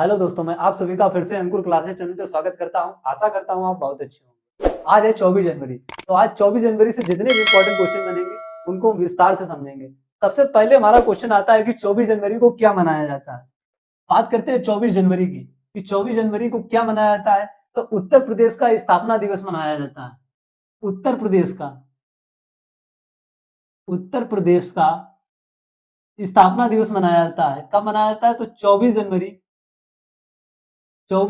Hello दोस्तों, मैं आप सभी का फिर से अंकुर क्लासेस चैनल पे स्वागत करता हूं। आशा करता हूं आप बहुत अच्छे होंगे। आज है 24 जनवरी। तो आज 24 जनवरी से जितने भी इंपॉर्टेंट क्वेश्चन बनेंगे उनको हम विस्तार से समझेंगे। सबसे पहले हमारा क्वेश्चन आता है कि 24 जनवरी को क्या मनाया जाता है। बात करते हैं 24 जनवरी की कि 24 जनवरी को क्या मनाया जाता है। तो उत्तर प्रदेश का स्थापना दिवस मनाया जाता है। उत्तर प्रदेश का उत्तर प्रदेश का स्थापना दिवस मनाया जाता है। कब मनाया जाता है? तो 24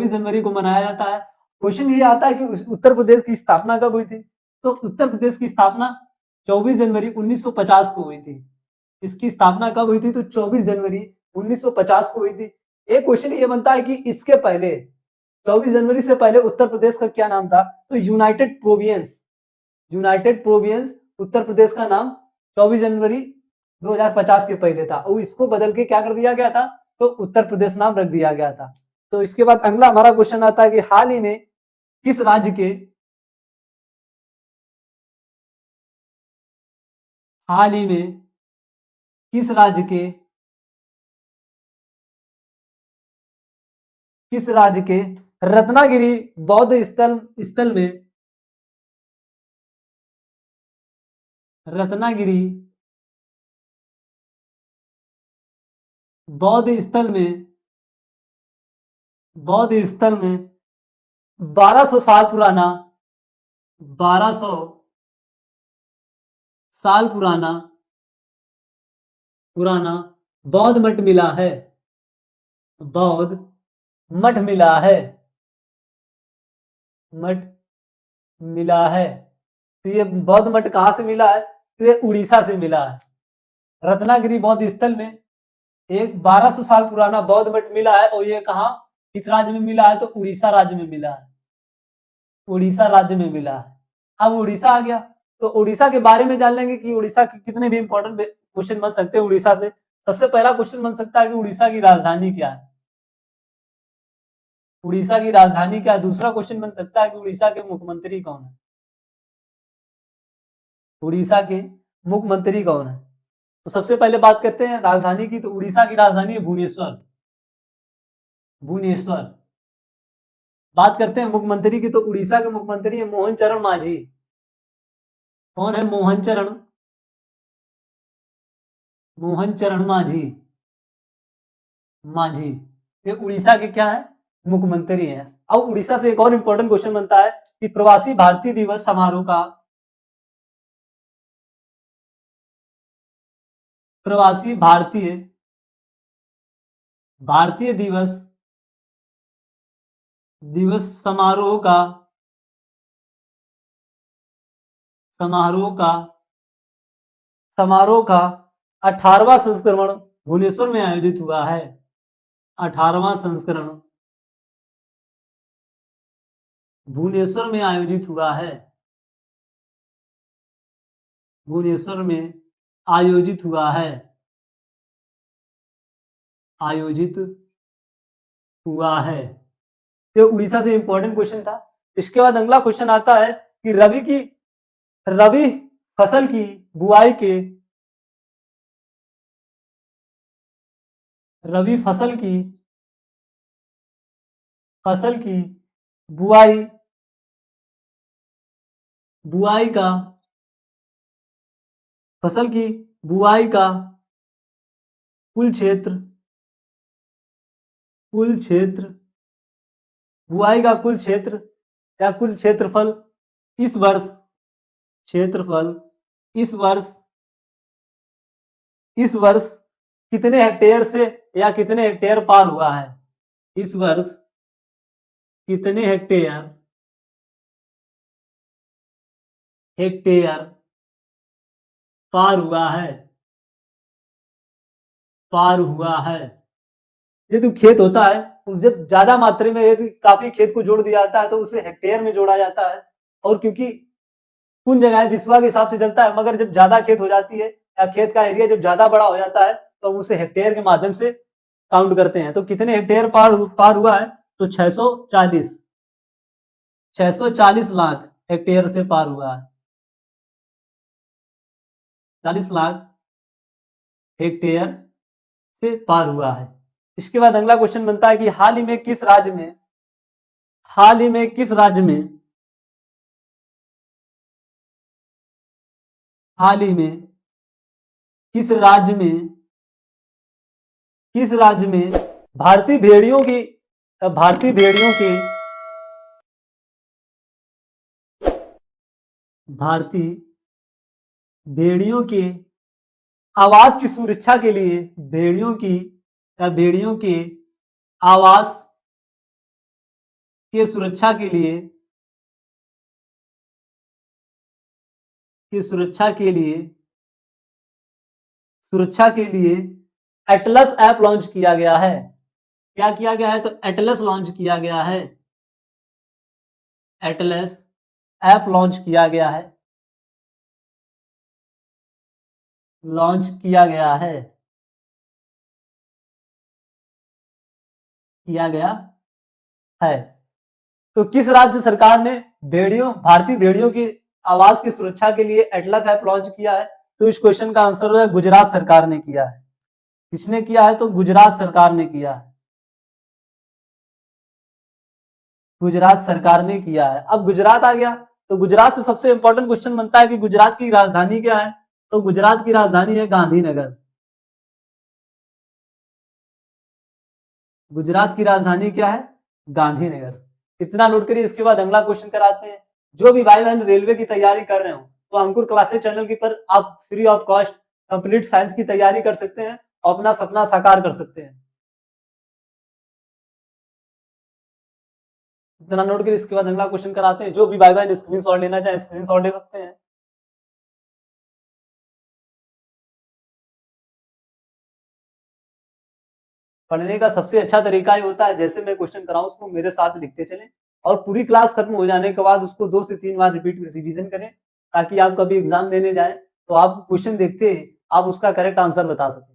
जनवरी को मनाया जाता है। क्वेश्चन ये आता है कि उत्तर प्रदेश की स्थापना कब हुई थी। तो उत्तर प्रदेश की स्थापना 24 जनवरी 1950 को हुई थी। इसकी स्थापना कब हुई थी? तो 24 जनवरी 1950 को हुई थी। एक क्वेश्चन ये बनता है कि इसके पहले 24 जनवरी से पहले उत्तर प्रदेश का क्या नाम था? तो यूनाइटेड प्रोविंस उत्तर प्रदेश का नाम 24 जनवरी 2050 के पहले था और इसको बदल के क्या कर दिया गया था? तो उत्तर प्रदेश नाम रख दिया गया था। तो इसके बाद अगला हमारा क्वेश्चन आता है कि किस राज्य के हाल ही में किस राज्य के किस राज्य के रत्नागिरी बौद्ध स्थल में रत्नागिरी बौद्ध स्थल में बौद्ध स्थल में 1200 साल पुराना 1200 साल पुराना बौद्ध मठ मिला है। बौद्ध मठ मिला है। मठ मिला है। तो ये बौद्ध मठ कहां से मिला है? तो ये उड़ीसा से मिला है। रत्नागिरी बौद्ध स्थल में एक 1200 साल पुराना बौद्ध मठ मिला है और ये कहा किस राज्य में मिला है? तो उड़ीसा राज्य में मिला है। उड़ीसा राज्य में मिला है। अब उड़ीसा आ गया तो उड़ीसा के बारे में जान लेंगे कि उड़ीसा के कितने भी इंपॉर्टेंट क्वेश्चन बन सकते हैं उड़ीसा से। सबसे पहला क्वेश्चन बन सकता है कि उड़ीसा की राजधानी क्या है। उड़ीसा की राजधानी क्या है? दूसरा क्वेश्चन बन सकता है कि उड़ीसा के मुख्यमंत्री कौन है। उड़ीसा के मुख्यमंत्री कौन है? तो सबसे पहले बात करते हैं राजधानी की। तो उड़ीसा की राजधानी है भुवनेश्वर। भुवनेश्वर। बात करते हैं मुख्यमंत्री की। तो उड़ीसा के मुख्यमंत्री है मोहन चरण मांझी। कौन है? मोहन चरण मांझी। मांझी ये उड़ीसा के क्या है? मुख्यमंत्री है। अब उड़ीसा से एक और इंपॉर्टेंट क्वेश्चन बनता है कि प्रवासी भारतीय दिवस समारोह का प्रवासी भारतीय दिवस समारोह का समारोह का 18वां संस्करण भुवनेश्वर में आयोजित हुआ है। 18वां संस्करण भुवनेश्वर में आयोजित हुआ है। भुवनेश्वर में आयोजित हुआ है। आयोजित हुआ है। ये उड़ीसा से इंपॉर्टेंट क्वेश्चन था। इसके बाद अगला क्वेश्चन आता है कि रबी फसल की बुआई के रबी फसल की बुआई बुआई का फसल की बुआई का कुल क्षेत्र कुल क्षेत्र बुआई का कुल क्षेत्र या कुल क्षेत्रफल इस वर्ष क्षेत्रफल इस वर्ष इस वर्ष कितने हेक्टेयर से या कितने हेक्टेयर पार हुआ है? इस वर्ष कितने हेक्टेयर पार हुआ है? पार हुआ है। ये तो खेत होता है उस जब ज्यादा मात्रा में यदि काफी खेत को जोड़ दिया जाता है तो उसे हेक्टेयर में जोड़ा जाता है। और क्योंकि कुछ जगह विश्वा के हिसाब से चलता है, मगर जब ज्यादा खेत हो जाती है या खेत का एरिया जब ज्यादा बड़ा हो जाता है तो हम उसे हेक्टेयर के माध्यम से काउंट करते हैं। तो कितने हेक्टेयर पार हुआ है? तो 640 लाख हेक्टेयर से पार हुआ है। 40 लाख हेक्टेयर से पार हुआ है। इसके बाद अगला क्वेश्चन बनता है कि हाल ही में किस राज्य में हाल ही में किस राज्य में हाल ही में किस राज्य में किस राज्य में भारतीय भेड़ियों की भारतीय भेड़ियों के भारतीय भेड़ियों के आवास की सुरक्षा के लिए भेड़ियों के आवास के सुरक्षा के लिए सुरक्षा के लिए एटलस ऐप लॉन्च किया गया है। क्या किया गया है? तो एटलस लॉन्च किया गया है। एटलस ऐप लॉन्च किया गया है। लॉन्च किया गया है किया गया है। तो किस राज्य सरकार ने भारतीय भेड़ियों की आवास की सुरक्षा के लिए एटलस ऐप लॉन्च किया है? तो इस क्वेश्चन का आंसर है गुजरात सरकार ने किया है। किसने किया है? तो गुजरात सरकार ने किया है। गुजरात सरकार ने किया है। अब गुजरात आ गया तो गुजरात से सबसे इंपॉर्टेंट क्वेश्चन बनता है कि गुजरात की राजधानी क्या है? तो गुजरात की राजधानी है गांधीनगर। गुजरात की राजधानी क्या है? गांधीनगर। इतना नोट करिए। इसके बाद अगला क्वेश्चन कराते हैं। जो भी भाई बहन रेलवे की तैयारी कर रहे हो तो अंकुर क्लासेस चैनल की पर आप free of cost complete science की तैयारी कर सकते हैं और अपना सपना साकार कर सकते हैं। इतना नोट करिए। इसके बाद अगला क्वेश्चन कराते हैं। जो भी भाई बहन स्क्रीन शॉट लेना चाहे स्क्रीन शॉट ले सकते हैं। पढ़ने का सबसे अच्छा तरीका ये होता है जैसे मैं क्वेश्चन कराऊं उसको मेरे साथ लिखते चलें और पूरी क्लास खत्म हो जाने के बाद उसको 2 से 3 बार रिवीजन करें ताकि आप कभी एग्जाम देने जाए तो आप क्वेश्चन देखते आप उसका करेक्ट आंसर बता सकें।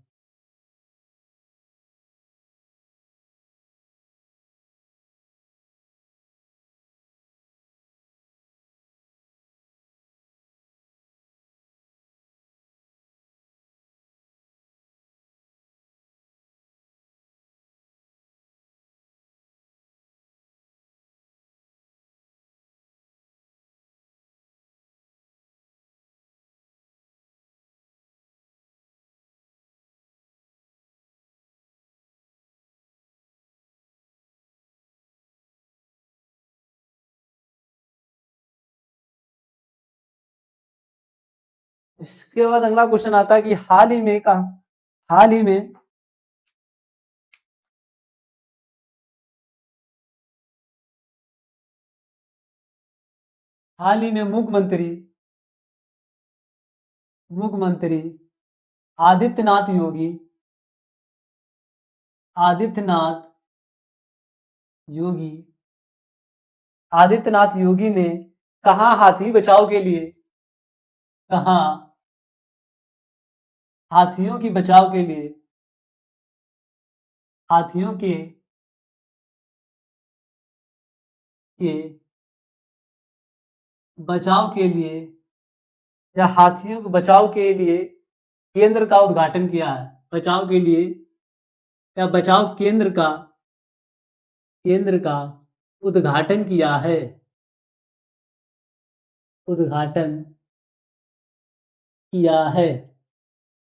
इसके बाद अगला क्वेश्चन आता है कि हाल ही में हाल ही में मुख्यमंत्री आदित्यनाथ योगी आदित्यनाथ योगी आदित्यनाथ योगी ने कहा हाथी बचाव के लिए कहा हाथियों की बचाव के लिए हाथियों के बचाव के लिए या हाथियों के बचाव के लिए केंद्र का उद्घाटन किया है। बचाव के लिए या बचाव केंद्र का उद्घाटन किया है। उद्घाटन किया है।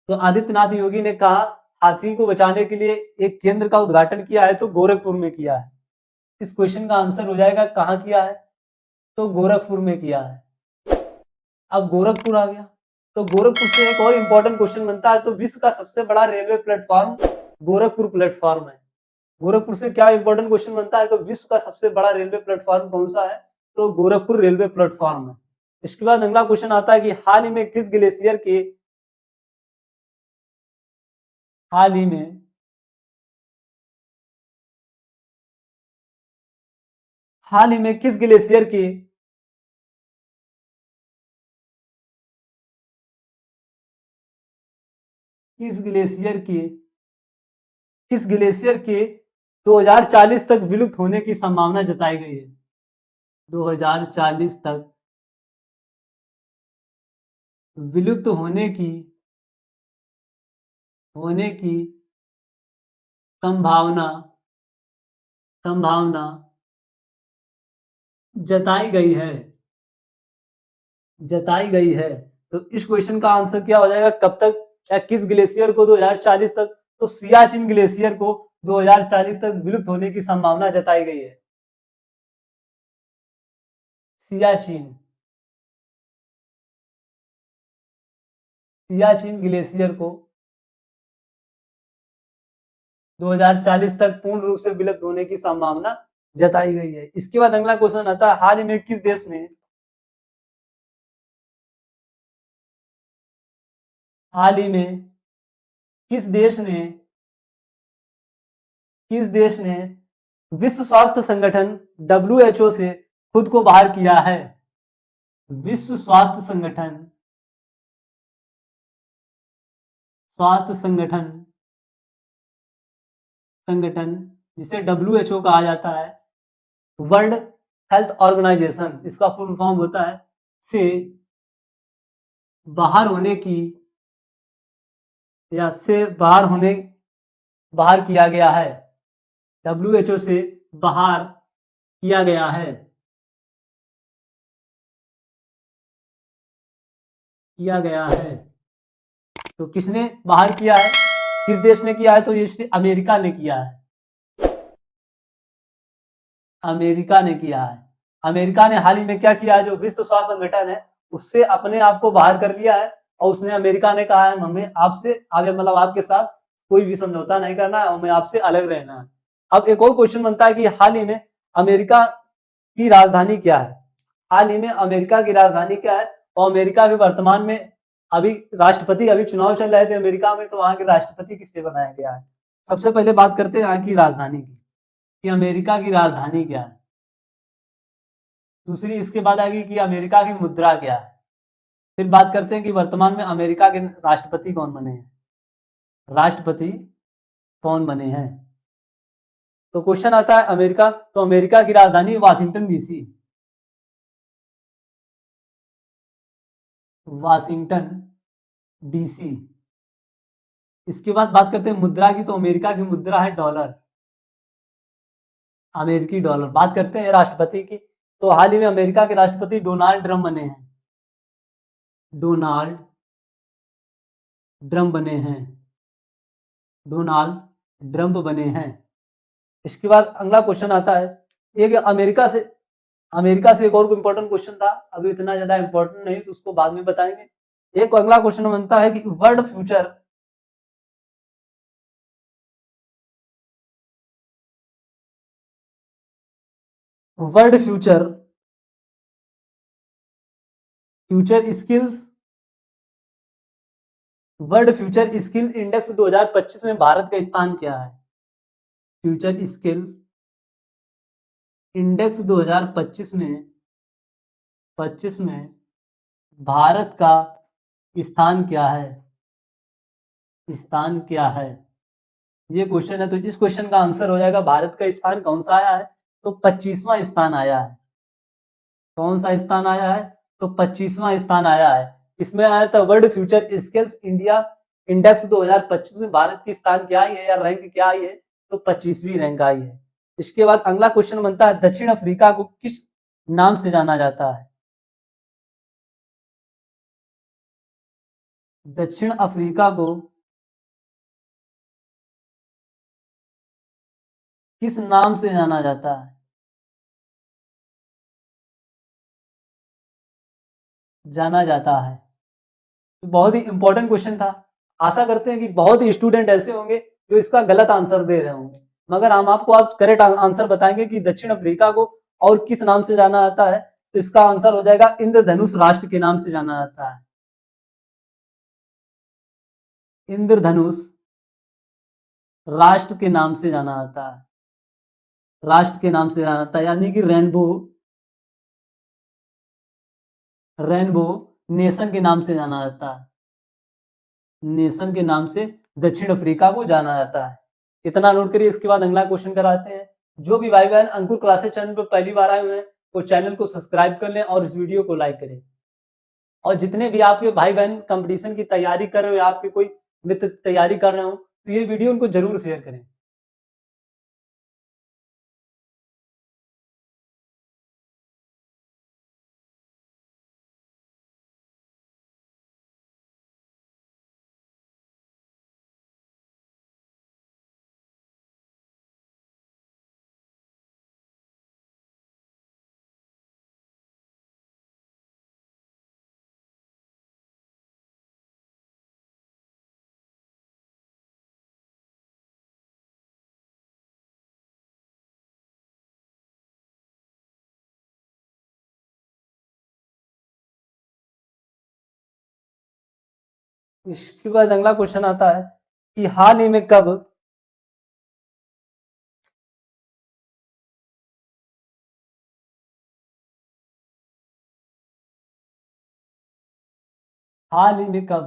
तो आदित्यनाथ योगी ने कहा हाथी को बचाने के लिए एक केंद्र का उद्घाटन किया है तो गोरखपुर में किया है। इस क्वेश्चन का आंसर हो जाएगा कहाँ किया है? तो गोरखपुर में किया है। अब गोरखपुर आ गया तो गोरखपुर से एक और इंपॉर्टेंट क्वेश्चन बनता है। तो विश्व का सबसे बड़ा रेलवे प्लेटफॉर्म गोरखपुर प्लेटफॉर्म है। गोरखपुर से क्या इंपॉर्टेंट क्वेश्चन बनता है? तो विश्व का सबसे बड़ा रेलवे प्लेटफॉर्म कौन सा है? तो गोरखपुर रेलवे प्लेटफॉर्म है। इसके बाद अगला क्वेश्चन आता है कि हाल ही में किस ग्लेशियर के हाल ही में हाल ही में किस ग्लेशियर के किस ग्लेशियर के किस ग्लेशियर के 2040 तक विलुप्त होने की संभावना जताई गई है? 2040 तक विलुप्त होने की संभावना संभावना जताई गई है, जताई गई है। तो इस क्वेश्चन का आंसर क्या हो जाएगा, कब तक या किस ग्लेशियर को 2040 तक? तो सियाचिन ग्लेशियर को 2040 तक विलुप्त होने की संभावना जताई गई है। सियाचिन सियाचिन ग्लेशियर को 2040 तक पूर्ण रूप से विलुप्त होने की संभावना जताई गई है। इसके बाद अगला क्वेश्चन आता है, हाल ही में किस देश ने हाल ही में किस देश ने किस देश ने विश्व स्वास्थ्य संगठन WHO से खुद को बाहर किया है? विश्व स्वास्थ्य संगठन संगठन जिसे WHO कहा जाता है, वर्ल्ड हेल्थ ऑर्गेनाइजेशन इसका फुल फॉर्म होता है, से बाहर होने की या से बाहर किया गया है। WHO से बाहर किया गया है, तो किसने बाहर किया है, किस देश ने किया है? तो ये अमेरिका ने किया है। अमेरिका ने किया है। अमेरिका ने हाल ही में क्या किया है, जो विश्व स्वास्थ्य संगठन है उससे अपने आप को बाहर कर लिया है, और उसने अमेरिका ने कहा है हमें आपसे आगे मतलब आपके साथ कोई भी समझौता नहीं करना है, हमें आपसे अलग रहना है। अब एक और क्वेश्चन बनता है कि हाल ही में अमेरिका की राजधानी क्या है? हाल ही में अमेरिका की राजधानी क्या है? और अमेरिका के वर्तमान में अभी राष्ट्रपति, अभी चुनाव चल रहे थे अमेरिका में, तो वहां के राष्ट्रपति किससे बनाया गया है? सबसे पहले बात करते हैं यहाँ की राजधानी की, कि अमेरिका की राजधानी क्या है। दूसरी इसके बाद आएगी कि अमेरिका की मुद्रा क्या है। फिर बात करते हैं कि वर्तमान में अमेरिका के राष्ट्रपति कौन बने हैं, तो क्वेश्चन आता है अमेरिका, तो अमेरिका की राजधानी वाशिंगटन डीसी। इसके बाद बात करते हैं मुद्रा की, तो अमेरिका की मुद्रा है डॉलर, अमेरिकी डॉलर। बात करते हैं राष्ट्रपति की, तो हाल ही में अमेरिका के राष्ट्रपति डोनाल्ड ट्रंप बने हैं। इसके बाद अगला क्वेश्चन आता है, एक अमेरिका से एक और इंपॉर्टेंट क्वेश्चन था, अभी इतना ज्यादा इंपॉर्टेंट नहीं तो उसको बाद में बताएंगे। एक अगला क्वेश्चन बनता है कि वर्ल्ड फ्यूचर स्किल इंडेक्स 2025 में भारत का स्थान क्या है? फ्यूचर स्किल इंडेक्स 2025 में भारत का स्थान क्या है? ये क्वेश्चन है, तो इस क्वेश्चन का आंसर हो जाएगा भारत का स्थान कौन सा आया है? तो 25वां स्थान आया है। कौन सा स्थान आया है? तो 25वां स्थान आया है। इसमें आया था world future skills India index 2025 में भारत की स्थान क्या आई है या रैंक क्या आई है? तो 25वीं रैंक आई है। इसके बाद अगला क्वेश्चन बनता है, दक्षिण अफ्रीका को किस नाम से जाना जाता है? दक्षिण अफ्रीका को किस नाम से जाना जाता है? बहुत ही इंपॉर्टेंट क्वेश्चन था। आशा करते हैं कि बहुत ही स्टूडेंट ऐसे होंगे जो इसका गलत आंसर दे रहे होंगे, मगर हम आपको आप करेक्ट आंसर बताएंगे कि दक्षिण अफ्रीका को और किस नाम से जाना जाता है। तो इसका आंसर हो जाएगा इंद्रधनुष राष्ट्र के नाम से जाना जाता है। इंद्रधनुष राष्ट्र के नाम से जाना जाता है, यानी कि रेनबो नेशन के नाम से जाना जाता है। नेशन के नाम से दक्षिण अफ्रीका को जाना जाता है। इतना नोट करिए। इसके बाद अगला क्वेश्चन कराते हैं। जो भी भाई बहन अंकुर क्लासेस चैनल पर पहली बार आए हुए हैं वो चैनल को सब्सक्राइब कर लें और इस वीडियो को लाइक करें। और जितने भी आपके भाई बहन कंपटीशन की तैयारी कर रहे हो या आपके कोई मित्र तैयारी कर रहे हो तो ये वीडियो उनको जरूर शेयर करें। इसके बाद अगला क्वेश्चन आता है कि हाल ही में कब हाल ही में कब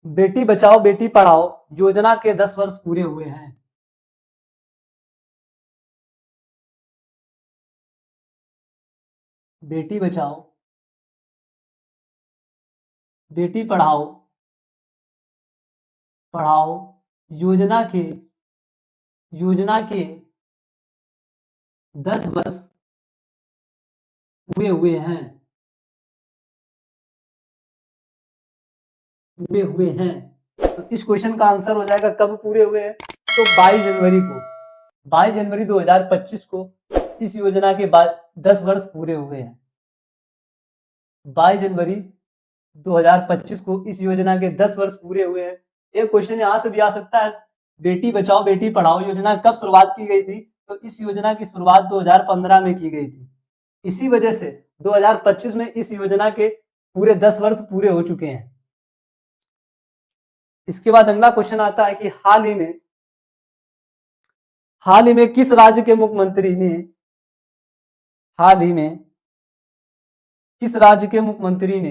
बेटी बचाओ बेटी पढ़ाओ योजना के 10 वर्ष पूरे हुए हैं? बेटी बचाओ बेटी पढ़ाओ पढ़ाओ योजना के 10 वर्ष पूरे हुए हैं तो इस क्वेश्चन का आंसर हो जाएगा कब पूरे हुए हैं, तो 22 जनवरी 2025 को इस योजना के बाद 10 वर्ष पूरे हुए हैं। 22 जनवरी 2025 को इस योजना के 10 वर्ष पूरे हुए हैं। एक क्वेश्चन यहां से भी आ सकता है, बेटी बचाओ बेटी पढ़ाओ योजना कब शुरुआत की गई थी? तो इस योजना की शुरुआत 2015 में की गई थी। इसी वजह से 2025 में इस योजना के पूरे 10 वर्ष पूरे हो चुके हैं। इसके बाद अगला क्वेश्चन आता है कि हाल ही में किस राज्य के मुख्यमंत्री ने हाल ही में किस राज्य के मुख्यमंत्री ने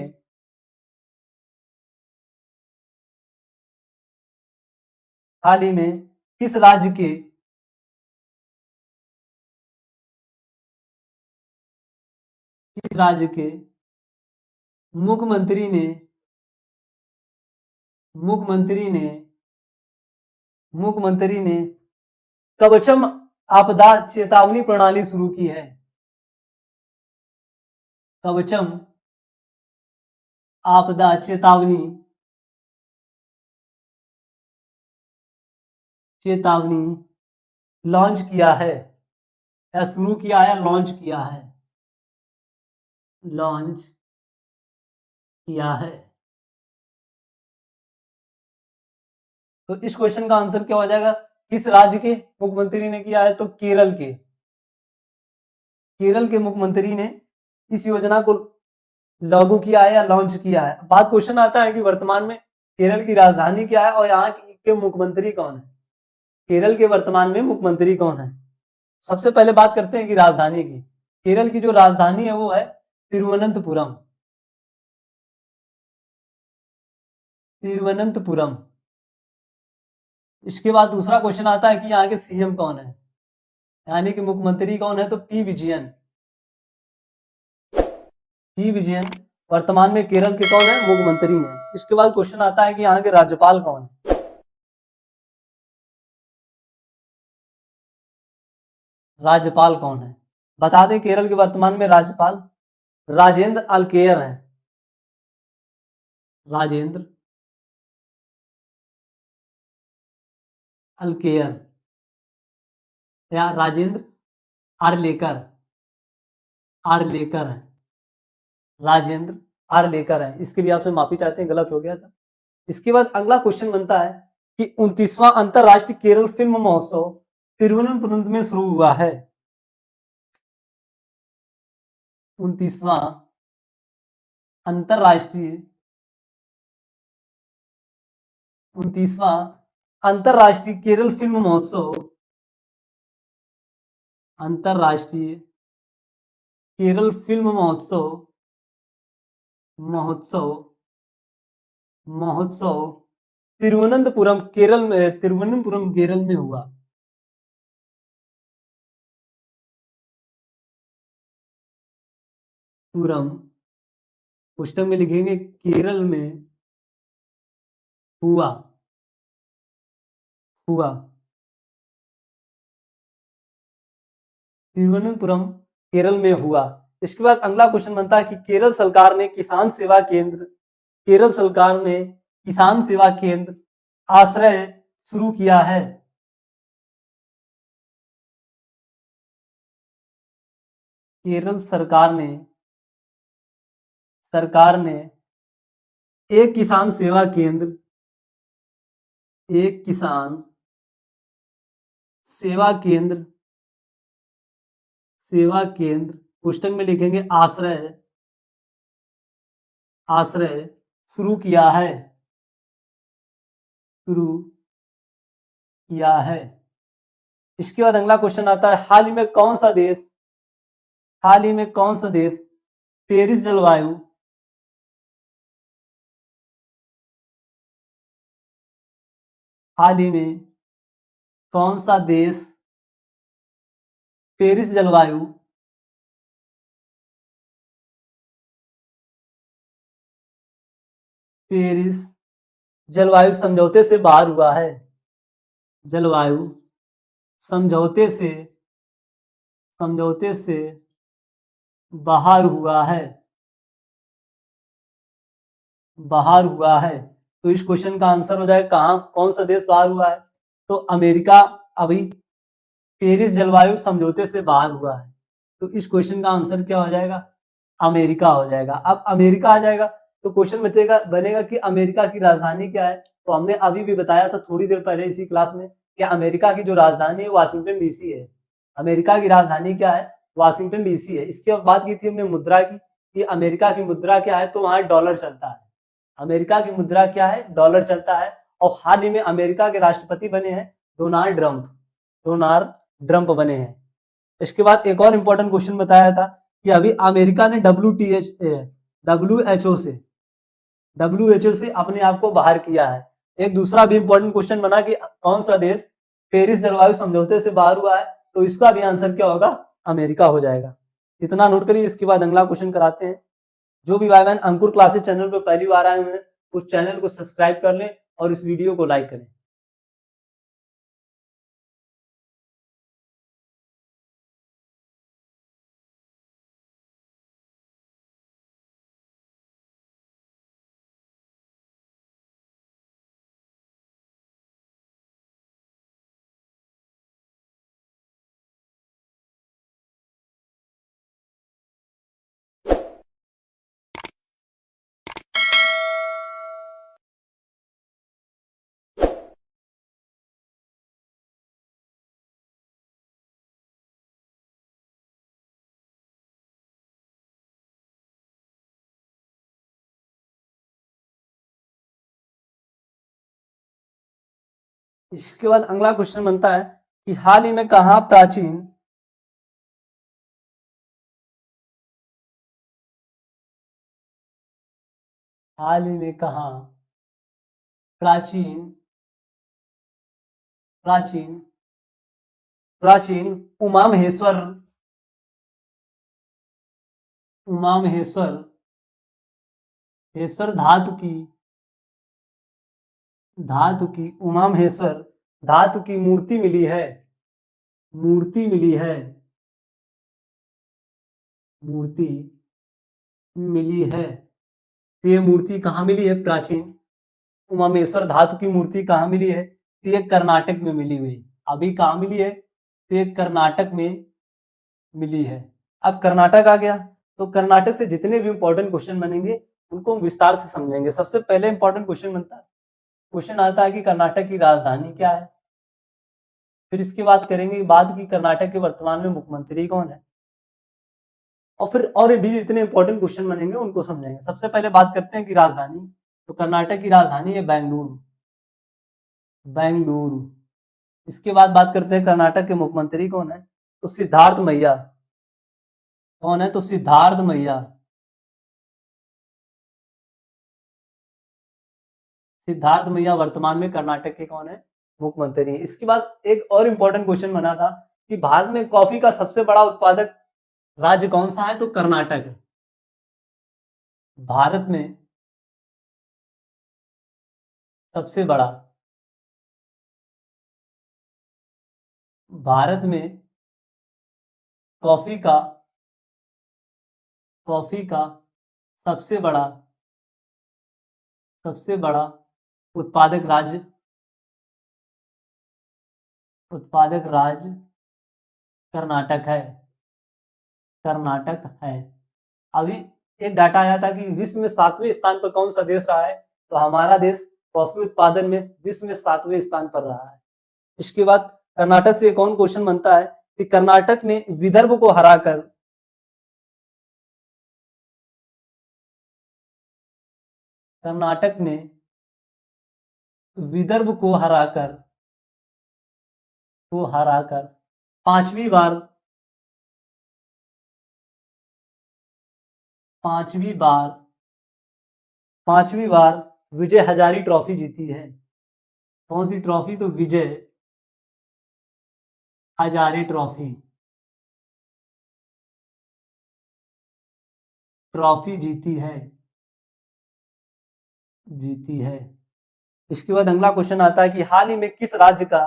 हाल ही में किस राज्य के मुख्यमंत्री ने मुख्यमंत्री ने मुख्यमंत्री ने कवचम आपदा चेतावनी प्रणाली शुरू की है? कवचम आपदा चेतावनी लॉन्च किया है या शुरू किया है लॉन्च किया है? लॉन्च किया है। तो इस क्वेश्चन का आंसर क्या हो जाएगा? किस राज्य के मुख्यमंत्री ने किया है? तो केरल के मुख्यमंत्री ने इस योजना को लागू किया है या लॉन्च किया है। बात क्वेश्चन आता है कि वर्तमान में केरल की राजधानी क्या है और यहाँ के मुख्यमंत्री कौन है? केरल के वर्तमान में मुख्यमंत्री कौन है? सबसे पहले बात करते हैं कि राजधानी की। केरल की जो राजधानी है वो है तिरुवनंतपुरम। इसके बाद दूसरा क्वेश्चन आता है कि यहाँ के सीएम कौन है, यानी कि मुख्यमंत्री कौन है? तो पी विजयन वर्तमान में केरल के कौन है? मुख्यमंत्री हैं। इसके बाद क्वेश्चन आता है कि यहाँ के राज्यपाल कौन है? राज्यपाल कौन है? बता दें केरल के वर्तमान में राज्यपाल राजेंद्र अलकेयर हैं। राजेंद्र अलकेयर या राजेंद्र आर्लेकर आर्लेकर है। राजेंद्र आर्लेकर है। इसके लिए आपसे माफी चाहते हैं, गलत हो गया था। इसके बाद अगला क्वेश्चन बनता है कि 29वां अंतरराष्ट्रीय केरल फिल्म महोत्सव तिरुवनंतपुरम में शुरू हुआ है। 29वां अंतरराष्ट्रीय 29वां अंतरराष्ट्रीय केरल फिल्म महोत्सव अंतरराष्ट्रीय केरल फिल्म महोत्सव महोत्सव महोत्सव तिरुवनंतपुरम केरल में हुआ। पुरम पुस्तक में लिखेंगे केरल में हुआ हुआ तिरुवनंतपुरम केरल में हुआ। इसके बाद अगला क्वेश्चन बनता है कि केरल सरकार ने किसान सेवा केंद्र आश्रय शुरू किया है। केरल सरकार ने एक किसान सेवा केंद्र सेवा केंद्र पुस्तक में लिखेंगे आश्रय शुरू किया है, शुरू किया है। इसके बाद अगला क्वेश्चन आता है, हाल ही में कौन सा देश, हाल ही में कौन सा देश पेरिस जलवायु, हाल ही में कौन सा देश पेरिस जलवायु, पेरिस जलवायु समझौते से बाहर हुआ है, जलवायु समझौते से, समझौते से बाहर हुआ है, बाहर हुआ है। तो इस क्वेश्चन का आंसर हो जाएगा कहां, कौन सा देश बाहर हुआ है, तो अमेरिका अभी पेरिस जलवायु समझौते से बाहर हुआ है। तो इस क्वेश्चन का आंसर क्या हो जाएगा, अमेरिका हो जाएगा। अब अमेरिका आ जाएगा तो क्वेश्चन बचेगा, बनेगा कि अमेरिका की राजधानी क्या है। तो हमने अभी भी बताया था थोड़ी देर पहले इसी क्लास में कि अमेरिका की जो राजधानी है वाशिंगटन डीसी है। अमेरिका की राजधानी क्या है, वाशिंगटन डीसी है। इसके बाद बात की थी हमने मुद्रा की, कि अमेरिका की मुद्रा क्या है, तो वहां डॉलर चलता है। अमेरिका की मुद्रा क्या है, डॉलर चलता है। और हाल ही में अमेरिका के राष्ट्रपति बने हैं डोनाल्ड ट्रंप, डोनाल्ड ट्रंप बने हैं। इसके बाद एक और इंपॉर्टेंट क्वेश्चन बताया था कि अभी अमेरिका ने डब्ल्यू से अपने आप को बाहर किया है। एक दूसरा भी इंपॉर्टेंट क्वेश्चन बना कि कौन सा देश पेरिस जलवायु समझौते से बाहर हुआ है, तो इसका भी आंसर क्या होगा, अमेरिका हो जाएगा। इतना नोट करिए। इसके बाद अगला क्वेश्चन कराते हैं। जो भी भाई बहन अंकुर क्लासेस चैनल पर पहली बार आए हुए हैं, उस चैनल को सब्सक्राइब कर लें और इस वीडियो को लाइक करें। इसके बाद अगला क्वेश्चन बनता है कि हाल ही में कहा प्राचीन, हाल ही में कहा प्राचीन, प्राचीन प्राचीन उमा महेश्वर, उमा महेश्वर महेश्वर धातु की, धातु की उमा महेश्वर धातु की मूर्ति मिली है, मूर्ति मिली है, मूर्ति मिली है। तो ये मूर्ति कहाँ मिली है, प्राचीन उमा महेश्वर धातु की मूर्ति कहाँ मिली है, तो ये कर्नाटक में मिली हुई। अभी कहाँ मिली है, तो ये कर्नाटक में मिली है। अब कर्नाटक आ गया तो कर्नाटक से जितने भी इंपॉर्टेंट क्वेश्चन बनेंगे उनको हम विस्तार से समझेंगे। सबसे पहले इंपॉर्टेंट क्वेश्चन बनता है, क्वेश्चन आता है कि कर्नाटक की राजधानी क्या है। फिर इसकी बात करेंगे बाद की कर्नाटक के वर्तमान में मुख्यमंत्री कौन है। और फिर और भी जितने इंपॉर्टेंट क्वेश्चन बनेंगे उनको समझेंगे। सबसे पहले बात करते हैं कि राजधानी, तो कर्नाटक की राजधानी है बेंगलुरु, बेंगलुरु। इसके बाद बात करते हैं कर्नाटक के मुख्यमंत्री कौन है, तो सिद्धार्थ मैया। कौन है, तो सिद्धार्थ मैया, सिद्धार्थ मैया वर्तमान में कर्नाटक के कौन है, मुख्यमंत्री है। इसके बाद एक और इंपॉर्टेंट क्वेश्चन बना था कि भारत में कॉफी का सबसे बड़ा उत्पादक राज्य कौन सा है, तो कर्नाटक है। भारत में सबसे बड़ा, भारत में कॉफी का, कॉफी का सबसे बड़ा, सबसे बड़ा उत्पादक राज्य, उत्पादक राज्य कर्नाटक है, कर्नाटक है। अभी एक डाटा आया था कि विश्व में 7वें स्थान पर कौन सा देश रहा है, तो हमारा देश कॉफी उत्पादन में विश्व में 7वें स्थान पर रहा है। इसके बाद कर्नाटक से एक और क्वेश्चन बनता है कि कर्नाटक ने विदर्भ को हराकर, कर्नाटक ने विदर्भ को हराकर पांचवी बार विजय हजारी ट्रॉफी जीती है। कौन सी ट्रॉफी? तो विजय हजारे ट्रॉफी जीती है। इसके बाद अगला क्वेश्चन आता है कि हाल ही में किस राज्य का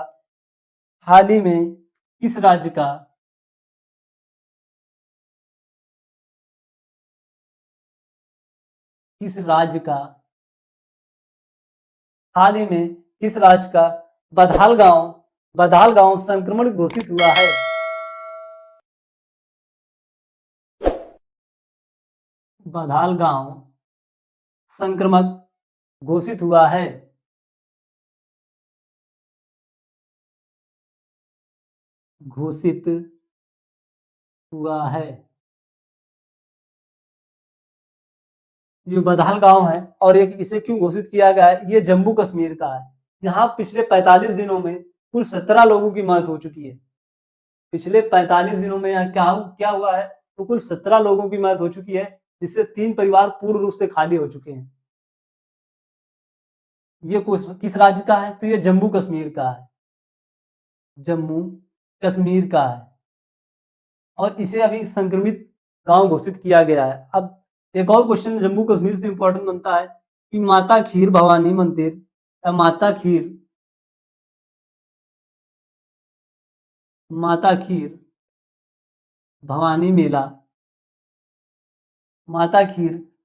बधालगांव संक्रमण घोषित हुआ है? बधालगांव संक्रमण घोषित हुआ है। ये बधालगांव है और एक इसे क्यों घोषित किया गया है? ये जम्मू कश्मीर का है। यहाँ पिछले 45 दिनों में कुल 17 लोगों की मौत हो चुकी है। पिछले 45 दिनों में यहाँ क्या हुआ है? तो कुल 17 लोगों की मौत हो चुकी है, जिससे 3 परिवार पूर्ण रूप से खाली हो चुके हैं। ये किस राज्य का है? तो ये जम्मू कश्मीर का है। और इसे अभी संक्रमित गांव घोषित किया गया है। अब एक और क्वेश्चन जम्मू कश्मीर से इंपॉर्टेंट बनता है कि माता खीर भवानी मंदिर या माता खीर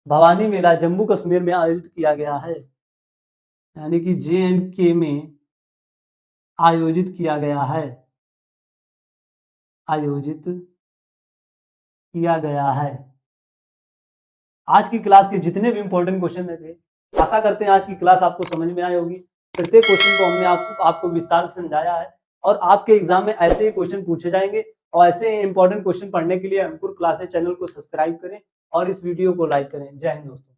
भवानी मेला जम्मू कश्मीर में आयोजित किया गया है, यानी कि JNK में आयोजित किया गया है। आज की क्लास के जितने भी इंपॉर्टेंट क्वेश्चन थे, आशा करते हैं आज की क्लास आपको समझ में आई होगी। प्रत्येक क्वेश्चन को हमने आपको विस्तार से समझाया है और आपके एग्जाम में ऐसे ही क्वेश्चन पूछे जाएंगे। और ऐसे इंपॉर्टेंट क्वेश्चन पढ़ने के लिए अंकुर क्लासेस चैनल को सब्सक्राइब करें और इस वीडियो को लाइक करें। जय हिंद दोस्तों।